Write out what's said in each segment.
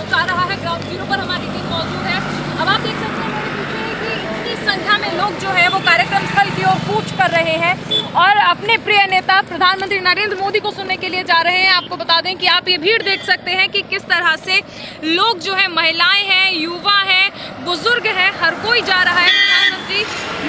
जा रहा है। ग्राउंड जीरो पर हमारी टीम मौजूद है। अब आप देख सकते हैं मेरे पीछे कि इतनी संख्या में लोग जो है वो कार्यक्रम स्थल की ओर कूच कर रहे हैं और अपने प्रिय नेता प्रधानमंत्री नरेंद्र मोदी को सुनने के लिए जा रहे हैं। आपको बता दें कि आप ये भीड़ देख सकते हैं कि किस तरह से लोग जो है, महिलाएं हैं, युवा हैं, बुजुर्ग हैं, हर कोई जा रहा है प्रधानमंत्री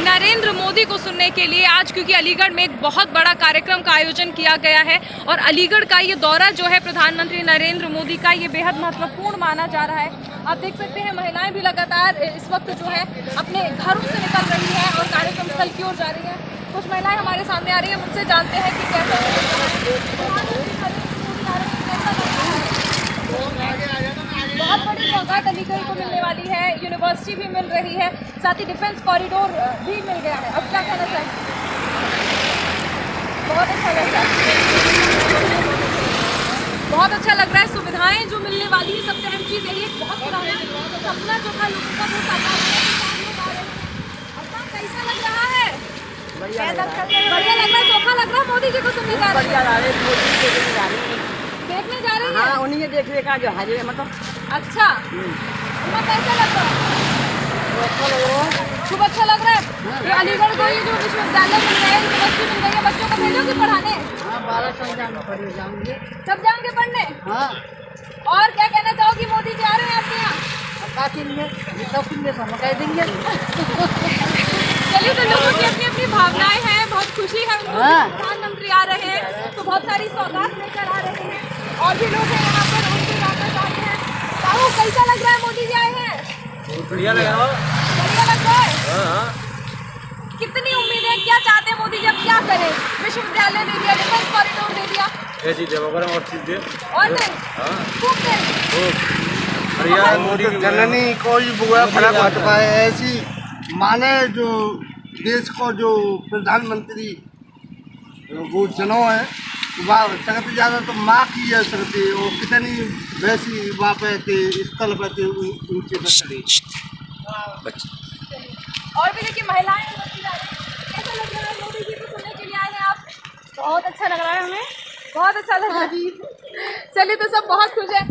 नरेंद्र मोदी को सुनने के लिए आज, क्योंकि अलीगढ़ में एक बहुत बड़ा कार्यक्रम का आयोजन किया गया है और अलीगढ़ का ये दौरा जो है प्रधानमंत्री नरेंद्र मोदी का, ये बेहद महत्वपूर्ण माना जा रहा है। आप देख सकते हैं महिलाएं भी लगातार इस वक्त जो है अपने घरों से निकल रही हैं और कार्यक्रम स्थल की ओर जा रही हैं। कुछ महिलाएं हमारे सामने आ रही हैं, उनसे जानते हैं कि कैसा बहुत बड़ी सौगात अलीगढ़ को मिलने वाली है, यूनिवर्सिटी भी मिल रही है, साथ ही डिफेंस कॉरिडोर भी मिल गया है। अब क्या कहना चाहिए? बहुत अच्छा लग रहा है, बहुत अच्छा लग रहा है। सुविधाएं जो मिलने वाली है, सबसे अहम चीज़ यही है, बहुत पुराना सपना जो था लोगों का वो साकार हो रहा है। कैसा लग रहा है? बढ़िया लग रहा है, चोखा लग रहा है। मोदी जी को सुनने जा रहे हैं, देखने जा रहे हैं। हाँ, उन्हीं के देखने का जो हाजिर है, मतलब अच्छा, तुम्हें कैसा लग रहा है? खूब अच्छा लग रहा है। ये अलीगढ़ को ये जो विश्वविद्यालय मिल रहा है, यूनिवर्सिटी मिल रही है, बच्चों को भेजोगे पढ़ाने? हाँ, 12 साल जाएंगे। सब जाएंगे पढ़ने? हाँ। और क्या कहना चाहोगी? मोदी जी आ रहे हैं आपके यहाँ? कह देंगे। चलिए, तो लोगों की अपनी अपनी भावनाएं हैं, बहुत खुशी है उनको कि प्रधानमंत्री आ रहे हैं, तो बहुत सारी सौगात लेकर आ रहे हैं और भी लोग हैं यहाँ पर, उनसे जानना चाहते हैं। बाबू, कैसा लग रहा है? मोदी जी आए हैं, बढ़िया लग रहा है। बढ़िया लग रहा है। कितनी उम्मीदें हैं, क्या चाहते हैं मोदी जी? अब क्या करें? विश्वविद्यालय दे दिया, डिफेंस कॉरिडोर दे दिया, ये चीज है वगैरह और चीज दे और नहीं खूब दें। बढ़िया। मोदी जननी कोई बुरा फर्क हट पाए ऐसी माने जो देश को जो प्रधानमंत्री वो चुनाव है, वह सकती ज़्यादा तो माँ की है सकती, वो कितनी वैसी वहाँ पे थे, स्थल पे थे ऊंचे बच्चे। और भी देखिए महिलाएं बढ़ती जा रही हैं। कैसा लग रहा है? मोदी जी को सुनने के लिए आए हैं आप? बहुत अच्छा लग रहा है हमें, बहुत अच्छा लग रहा है। चलिए, तो सब बहुत खुश है।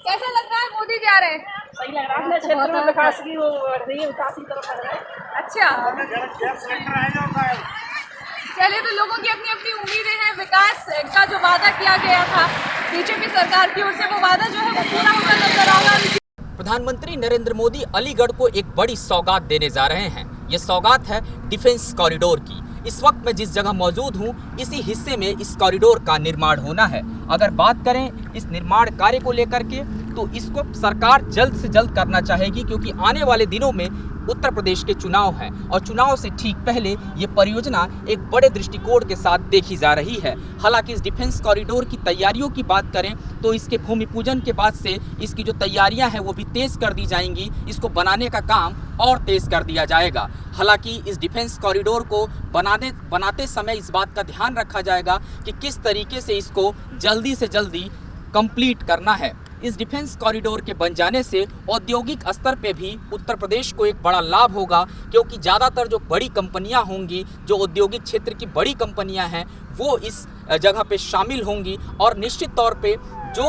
कैसा लग रहा है? मोदी जी आ रहे हैं, सही लग रहा है। अपने क्षेत्र में विकास की वो रही है, विकास की तरफ लग रहा है। अच्छा। चलिए, तो लोगों की अपनी अपनी उम्मीदें हैं। विकास का जो वादा किया गया था बीजेपी सरकार की ओर से, वो वादा जो है वो पूरा होता नजर आ रहा है। प्रधानमंत्री नरेंद्र मोदी अलीगढ़ को एक बड़ी सौगात देने जा रहे हैं। ये सौगात है डिफेंस कॉरिडोर की। इस वक्त मैं जिस जगह मौजूद हूँ, इसी हिस्से में इस कॉरिडोर का निर्माण होना है। अगर बात करें इस निर्माण कार्य को लेकर के, तो इसको सरकार जल्द से जल्द करना चाहेगी, क्योंकि आने वाले दिनों में उत्तर प्रदेश के चुनाव हैं और चुनाव से ठीक पहले ये परियोजना एक बड़े दृष्टिकोण के साथ देखी जा रही है। हालांकि इस डिफेंस कॉरिडोर की तैयारियों की बात करें तो इसके भूमि पूजन के बाद से इसकी जो तैयारियां हैं वो भी तेज़ कर दी जाएंगी। इसको बनाने का काम और तेज़ कर दिया जाएगा। हालांकि इस डिफेंस कॉरिडोर को बनाते समय इस बात का ध्यान रखा जाएगा कि किस तरीके से इसको जल्दी से जल्दी कंप्लीट करना है। इस डिफेंस कॉरिडोर के बन जाने से औद्योगिक स्तर पे भी उत्तर प्रदेश को एक बड़ा लाभ होगा, क्योंकि ज़्यादातर जो बड़ी कंपनियां होंगी, जो औद्योगिक क्षेत्र की बड़ी कंपनियां हैं, वो इस जगह पे शामिल होंगी और निश्चित तौर पे जो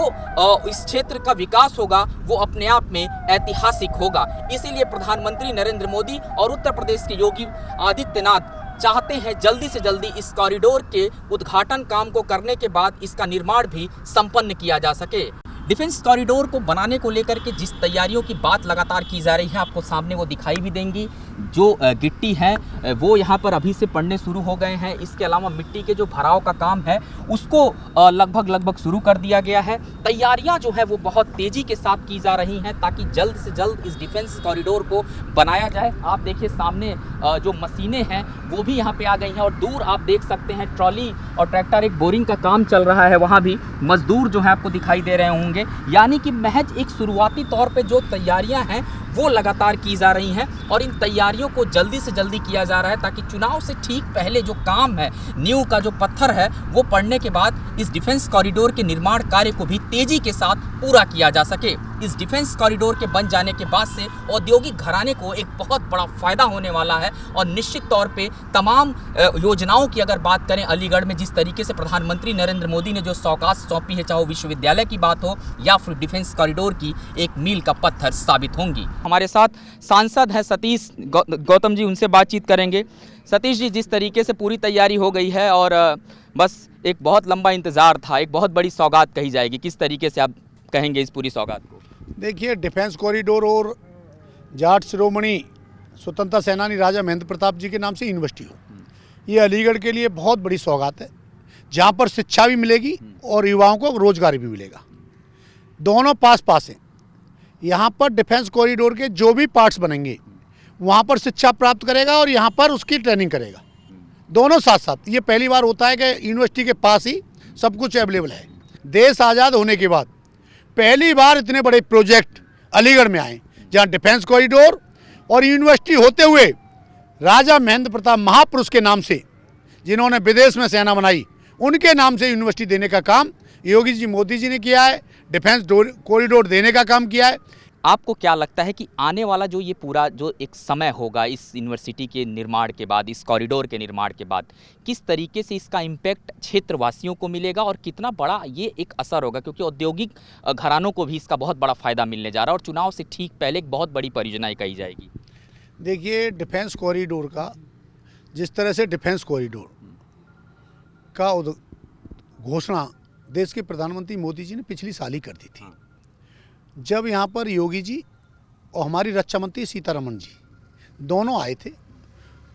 इस क्षेत्र का विकास होगा वो अपने आप में ऐतिहासिक होगा। इसीलिए प्रधानमंत्री नरेंद्र मोदी और उत्तर प्रदेश के योगी आदित्यनाथ चाहते हैं जल्दी से जल्दी इस कॉरिडोर के उद्घाटन काम को करने के बाद इसका निर्माण भी संपन्न किया जा सके। डिफेंस कॉरिडोर को बनाने को लेकर के जिस तैयारियों की बात लगातार की जा रही है, आपको सामने वो दिखाई भी देंगी। जो गिट्टी है वो यहाँ पर अभी से पड़ने शुरू हो गए हैं। इसके अलावा मिट्टी के जो भराव का काम है उसको लगभग शुरू कर दिया गया है। तैयारियाँ जो है वो बहुत तेज़ी के साथ की जा रही हैं ताकि जल्द से जल्द इस डिफेंस कॉरिडोर को बनाया जाए। आप देखिए सामने जो मशीनें हैं वो भी यहाँ पे आ गई हैं और दूर आप देख सकते हैं ट्रॉली और ट्रैक्टर, एक बोरिंग का काम चल रहा है, वहाँ भी मजदूर जो है आपको दिखाई दे रहे होंगे। यानी कि महज एक शुरुआती तौर पे जो तैयारियां हैं वो लगातार की जा रही हैं और इन तैयारियों को जल्दी से जल्दी किया जा रहा है ताकि चुनाव से ठीक पहले जो काम है, नींव का जो पत्थर है, वो पड़ने के बाद इस डिफेंस कॉरिडोर के निर्माण कार्य को भी तेजी के साथ पूरा किया जा सके। इस डिफेंस कॉरिडोर के बन जाने के बाद से औद्योगिक घराने को एक बहुत बड़ा फायदा होने वाला है और निश्चित तौर पे तमाम योजनाओं की अगर बात करें, अलीगढ़ में जिस तरीके से प्रधानमंत्री नरेंद्र मोदी ने जो सौगात सौंपी है, चाहे वो विश्वविद्यालय की बात हो या फिर डिफेंस कॉरिडोर की, एक मील का पत्थर साबित होंगी। हमारे साथ सांसद हैं सतीश गौतम जी, उनसे बातचीत करेंगे। सतीश जी, जिस तरीके से पूरी तैयारी हो गई है और बस एक बहुत लंबा इंतजार था, एक बहुत बड़ी सौगात कही जाएगी, किस तरीके से आप कहेंगे इस पूरी सौगात को? देखिए, डिफेंस कॉरिडोर और जाट शिरोमणि स्वतंत्रता सेनानी राजा महेंद्र प्रताप जी के नाम से यूनिवर्सिटी हो, ये अलीगढ़ के लिए बहुत बड़ी सौगात है, जहाँ पर शिक्षा भी मिलेगी और युवाओं को रोजगार भी मिलेगा। दोनों पास पास हैं। यहाँ पर डिफेंस कॉरिडोर के जो भी पार्ट्स बनेंगे वहाँ पर शिक्षा प्राप्त करेगा और यहाँ पर उसकी ट्रेनिंग करेगा, दोनों साथ साथ। ये पहली बार होता है कि यूनिवर्सिटी के पास ही सब कुछ अवेलेबल है। देश आज़ाद होने के बाद पहली बार इतने बड़े प्रोजेक्ट अलीगढ़ में आए, जहाँ डिफेंस कॉरिडोर और यूनिवर्सिटी होते हुए राजा महेंद्र प्रताप महापुरुष के नाम से, जिन्होंने विदेश में सेना बनाई, उनके नाम से यूनिवर्सिटी देने का काम योगी जी मोदी जी ने किया है। डिफेंस कॉरिडोर देने का काम किया है। आपको क्या लगता है कि आने वाला जो ये पूरा जो एक समय होगा इस यूनिवर्सिटी के निर्माण के बाद, इस कॉरिडोर के निर्माण के बाद, किस तरीके से इसका इम्पैक्ट क्षेत्रवासियों को मिलेगा और कितना बड़ा ये एक असर होगा? क्योंकि औद्योगिक घरानों को भी इसका बहुत बड़ा फायदा मिलने जा रहा है और चुनाव से ठीक पहले एक बहुत बड़ी परियोजना कही जाएगी। देखिए, डिफेंस कॉरिडोर का, जिस तरह से डिफेंस कॉरिडोर का घोषणा देश के प्रधानमंत्री मोदी जी ने पिछली साल ही कर दी थी, जब यहाँ पर योगी जी और हमारी रक्षा मंत्री सीतारमण जी दोनों आए थे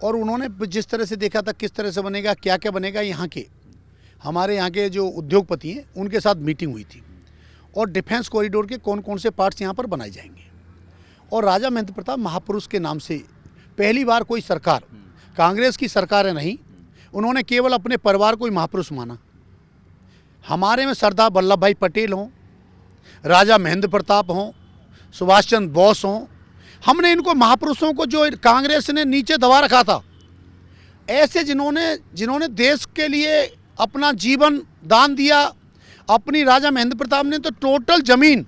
और उन्होंने जिस तरह से देखा था किस तरह से बनेगा, क्या क्या बनेगा, हमारे यहाँ के जो उद्योगपति हैं उनके साथ मीटिंग हुई थी और डिफेंस कॉरिडोर के कौन कौन से पार्ट्स यहाँ पर बनाए जाएंगे। और राजा महेंद्र प्रताप महापुरुष के नाम से पहली बार कोई सरकार, कांग्रेस की सरकार नहीं, उन्होंने केवल अपने परिवार को ही महापुरुष माना। हमारे में सरदार वल्लभ भाई पटेल हों, राजा महेंद्र प्रताप हों, सुभाष चंद्र बोस हों, हमने इनको महापुरुषों को जो कांग्रेस ने नीचे दबा रखा था, ऐसे जिन्होंने देश के लिए अपना जीवन दान दिया। अपनी राजा महेंद्र प्रताप ने तो टोटल ज़मीन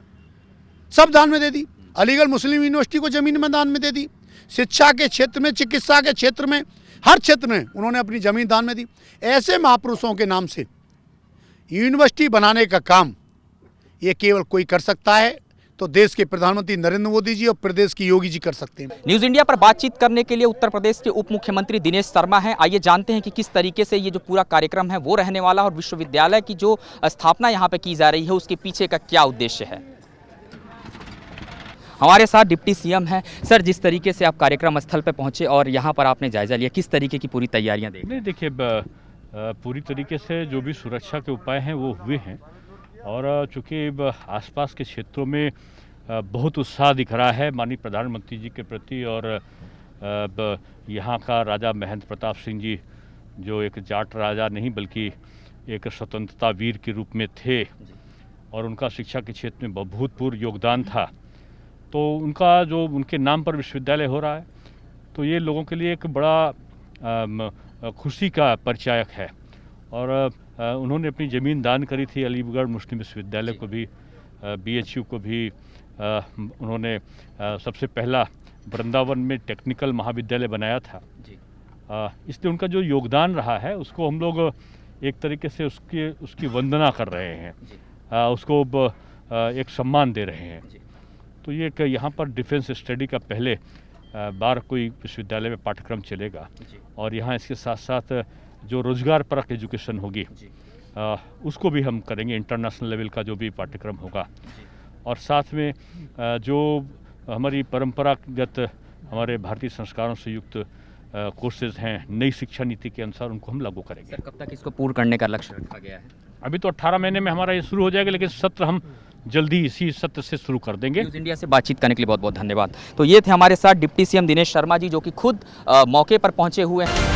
सब दान में दे दी। अलीगढ़ मुस्लिम यूनिवर्सिटी को ज़मीन में दान में दे दी। शिक्षा के क्षेत्र में, चिकित्सा के क्षेत्र में, हर क्षेत्र में उन्होंने अपनी ज़मीन दान में दी। ऐसे महापुरुषों के नाम से यूनिवर्सिटी बनाने का काम ये केवल कोई कर सकता है तो देश के प्रधानमंत्री नरेंद्र मोदी जी और प्रदेश की योगी जी कर सकते हैं। न्यूज़ इंडिया पर बातचीत करने के लिए उत्तर प्रदेश के उप मुख्यमंत्री दिनेश शर्मा हैं। आइए जानते हैं कि किस तरीके से ये जो पूरा कार्यक्रम है वो रहने वाला और विश्वविद्यालय की जो स्थापना यहाँ पे की जा रही है उसके पीछे का क्या उद्देश्य है। हमारे साथ डिप्टी सीएम हैं। सर, जिस तरीके से आप कार्यक्रम स्थल पर पहुंचे और यहाँ पर आपने जायजा लिया, किस तरीके की पूरी तैयारियाँ देख? नहीं, देखिए, पूरी तरीके से जो भी सुरक्षा के उपाय हैं वो हुए हैं और चूँकि आसपास के क्षेत्रों में बहुत उत्साह दिख रहा है माननीय प्रधानमंत्री जी के प्रति और यहाँ का राजा महेंद्र प्रताप सिंह जी जो एक जाट राजा नहीं बल्कि एक स्वतंत्रता वीर के रूप में थे और उनका शिक्षा के क्षेत्र में अभूतपूर्व योगदान था, तो उनका जो उनके नाम पर विश्वविद्यालय हो रहा है तो ये लोगों के लिए एक बड़ा खुशी का परिचायक है। और उन्होंने अपनी ज़मीन दान करी थी अलीगढ़ मुस्लिम विश्वविद्यालय को भी, BHU को भी उन्होंने सबसे पहला वृंदावन में टेक्निकल महाविद्यालय बनाया था। इसलिए उनका जो योगदान रहा है उसको हम लोग एक तरीके से उसकी वंदना कर रहे हैं, उसको एक सम्मान दे रहे हैं। तो ये कि यहाँ पर डिफेंस स्टडी का पहले बार कोई विश्वविद्यालय में पाठ्यक्रम चलेगा और यहाँ इसके साथ साथ जो रोजगार परक एजुकेशन होगी उसको भी हम करेंगे, इंटरनेशनल लेवल का जो भी पाठ्यक्रम होगा। और साथ में जो हमारी परंपरागत हमारे भारतीय संस्कारों से युक्त कोर्सेज हैं नई शिक्षा नीति के अनुसार उनको हम लागू करेंगे। सर, कब तक इसको पूर्ण करने का लक्ष्य रखा गया है? अभी तो 18 महीने में हमारा ये शुरू हो जाएगा, लेकिन सत्र हम जल्दी इसी सत्र से शुरू कर देंगे। न्यूज़ इंडिया से बातचीत करने के लिए बहुत बहुत धन्यवाद। तो ये थे हमारे साथ डिप्टी सीएम दिनेश शर्मा जी जो कि खुद मौके पर पहुंचे हुए हैं।